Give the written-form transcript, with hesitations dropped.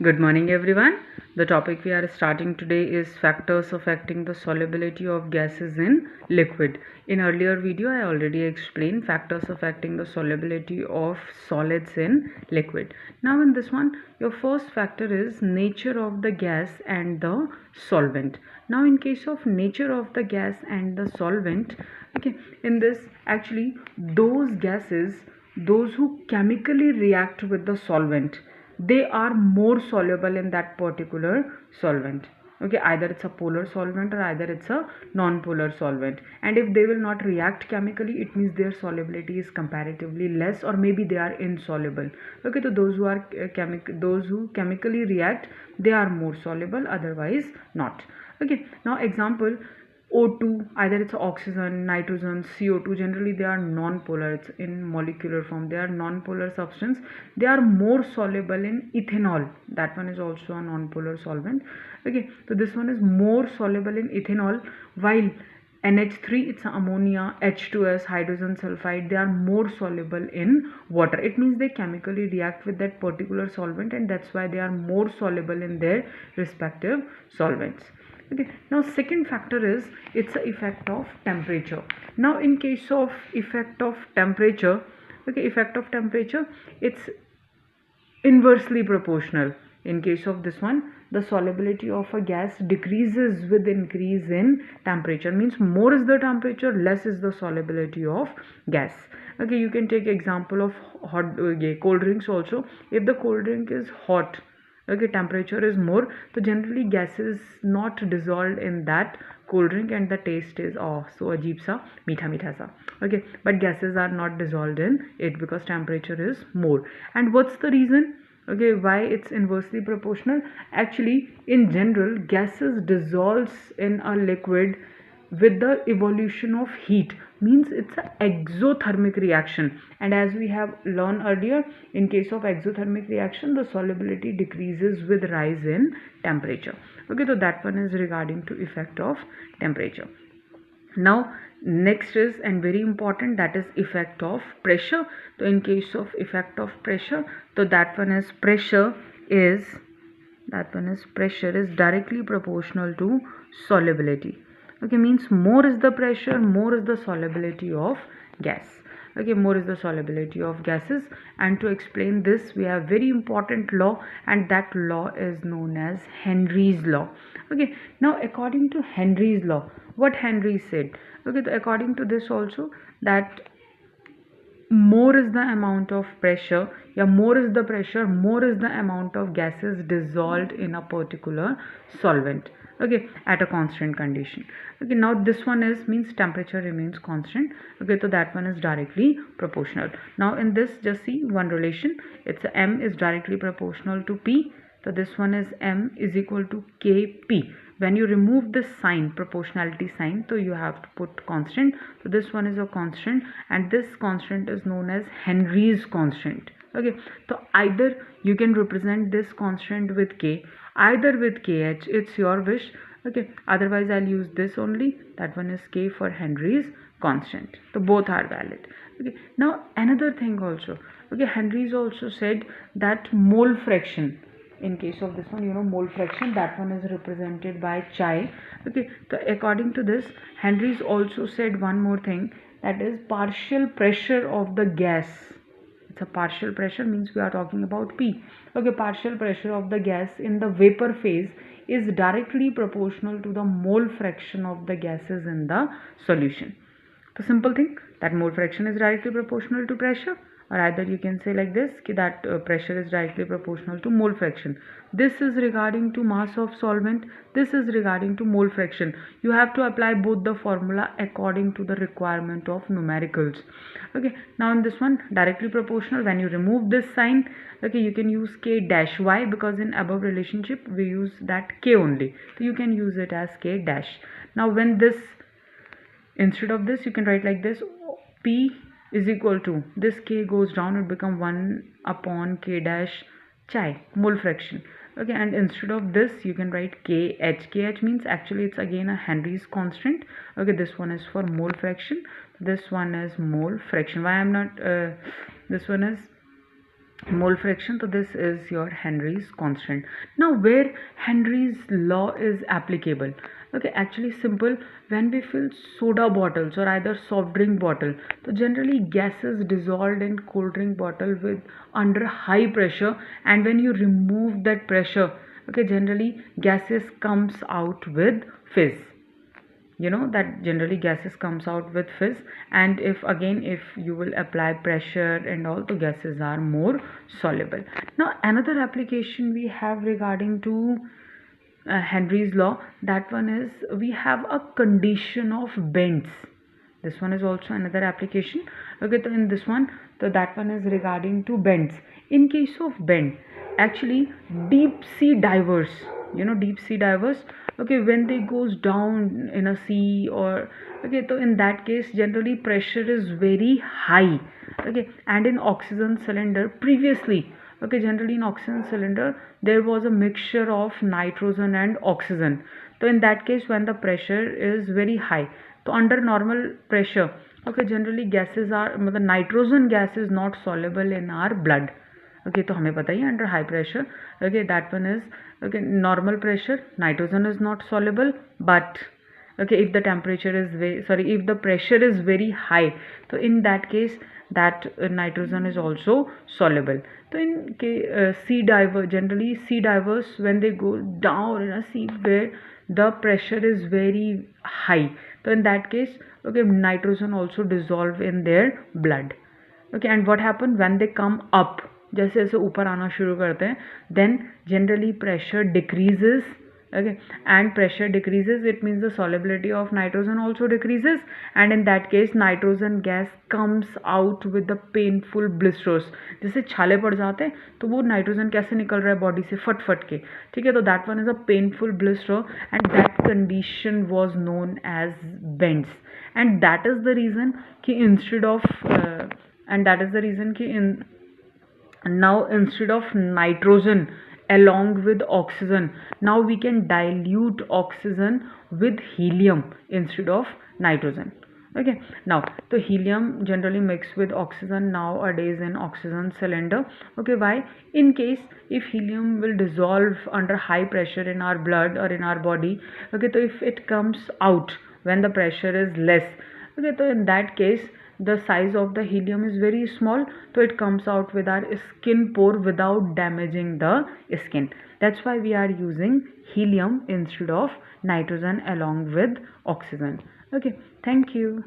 Good morning, everyone. The topic we are starting today is factors affecting the solubility of gases in liquid. In earlier video, I already explained factors affecting the solubility of solids in liquid. Now in this one, your first factor is nature of the gas and the solvent. Now in case of nature of the gas and the solvent, okay, in this actually those gases, those who chemically react with the solvent, they are more soluble in that particular solvent. Okay, either it's a polar solvent or either it's a non-polar solvent, and if they will not react chemically, it means their solubility is comparatively less, or maybe they are insoluble. Okay, so those who are those who chemically react, they are more soluble, otherwise not. Okay, now example, O2, either it's oxygen, nitrogen, CO2, generally they are non-polar, it's in molecular form, they are non-polar substance. They are more soluble in ethanol, that one is also a non-polar solvent. Okay, so this one is more soluble in ethanol, while NH3, it's ammonia, H2S, hydrogen sulfide, they are more soluble in water. It means they chemically react with that particular solvent, and that's why they are more soluble in their respective solvents. Okay, now second factor is it's a effect of temperature. Now in case of effect of temperature, okay, effect of temperature, it's inversely proportional. In case of this one, the solubility of a gas decreases with increase in temperature, means more is the temperature, less is the solubility of gas. Okay, you can take example of hot cold drinks also. If the cold drink is hot, okay, temperature is more, so generally gas is not dissolved in that cold drink and the taste is so ajeeb sa meetha meetha sa. Okay, but gases are not dissolved in it because temperature is more. And what's the reason, okay, why it's inversely proportional? Actually, in general, gases dissolves in a liquid with the evolution of heat, means it's an exothermic reaction, and as we have learned earlier, in case of exothermic reaction, the solubility decreases with rise in temperature. Okay, so that one is regarding to effect of temperature. Now next is, and very important, that is effect of pressure. So in case of effect of pressure, so that one is pressure is directly proportional to solubility. Okay, means more is the pressure, more is the solubility of gas. Okay, more is the solubility of gases. And to explain this, we have very important law, and that law is known as Henry's law. Okay, now according to Henry's law, what Henry said, okay, so according to this also, that more is the amount of pressure, yeah, more is the pressure, more is the amount of gases dissolved in a particular solvent, okay, at a constant condition. Okay, now this one is, means temperature remains constant. Okay, so that one is directly proportional. Now in this, just see one relation, it's M is directly proportional to P. So this one is M is equal to Kp. When you remove this sign, proportionality sign, so you have to put constant. So this one is a constant, and this constant is known as Henry's constant. Okay, so either you can represent this constant with K, either with Kh, it's your wish. Okay, otherwise I'll use this only, that one is K for Henry's constant. So both are valid. Okay, now another thing also, okay, Henry's also said that mole fraction, in case of this one, you know, mole fraction, that one is represented by chi. Okay, so according to this, Henry's also said one more thing, that is partial pressure of the gas. It's a partial pressure, means we are talking about P. Okay, partial pressure of the gas in the vapor phase is directly proportional to the mole fraction of the gases in the solution. The simple thing, that mole fraction is directly proportional to pressure, or either you can say like this, that pressure is directly proportional to mole fraction. This is regarding to mass of solvent, this is regarding to mole fraction. You have to apply both the formula according to the requirement of numericals. Okay, now in this one, directly proportional, when you remove this sign, okay, you can use K dash. Why? Because in above relationship we use that K only, so you can use it as K dash. Now when this, instead of this, you can write like this, P is equal to, this K goes down, it become 1 upon K dash chi, mole fraction. Okay, and instead of this, you can write KH. KH means actually it's again a Henry's constant. Okay, this one is for mole fraction, this one is mole fraction. Why I'm not, this one is mole fraction. So this is your Henry's constant. Now where Henry's law is applicable? Okay, actually simple. When we fill soda bottles or either soft drink bottle, so generally gases dissolved in cold drink bottle with under high pressure, and when you remove that pressure, okay, generally gases comes out with fizz. You know that generally gases comes out with fizz, and if you will apply pressure and all, the gases are more soluble. Now another application we have regarding to Henry's law, that one is we have a condition of bends. This one is also another application. Okay, so in this one, so that one is regarding to bends. In case of bend, actually deep sea divers, deep sea divers, okay, when they goes down in a sea, or okay, so in that case generally pressure is very high. Okay, and in oxygen cylinder previously, okay, generally in oxygen cylinder there was a mixture of nitrogen and oxygen. So in that case when the pressure is very high, so under normal pressure, okay, generally gases are, the nitrogen gas is not soluble in our blood. Okay, तो हमें पता ही under high pressure, okay, that one is, okay, normal pressure nitrogen is not soluble, but okay, if the temperature is if the pressure is very high, so in that case that nitrogen is also soluble. So in sea diver, generally sea divers when they go down in a sea where the pressure is very high, so in that case, okay, nitrogen also dissolve in their blood. Okay, and what happen when they come up, जैसे जैसे ऊपर आना शुरू करते हैं, then generally pressure decreases. Okay, and pressure decreases, it means the solubility of nitrogen also decreases, and in that case nitrogen gas comes out with the painful blisters. जैसे छाले पड़ जाते हैं तो वो नाइट्रोजन कैसे निकल रहा है बॉडी से फट फट के, ठीक है, तो that one is a painful blister, and that condition was known as bends. And that is the reason कि instead of and that is the reason कि in now instead of nitrogen along with oxygen, now we can dilute oxygen with helium instead of nitrogen. Okay, now the helium generally mixed with oxygen nowadays in oxygen cylinder. Okay, why? In case if helium will dissolve under high pressure in our blood or in our body, okay, so if it comes out when the pressure is less, okay, so in that case the size of the helium is very small, so it comes out with our skin pore without damaging the skin. That's why we are using helium instead of nitrogen along with oxygen. Okay, thank you.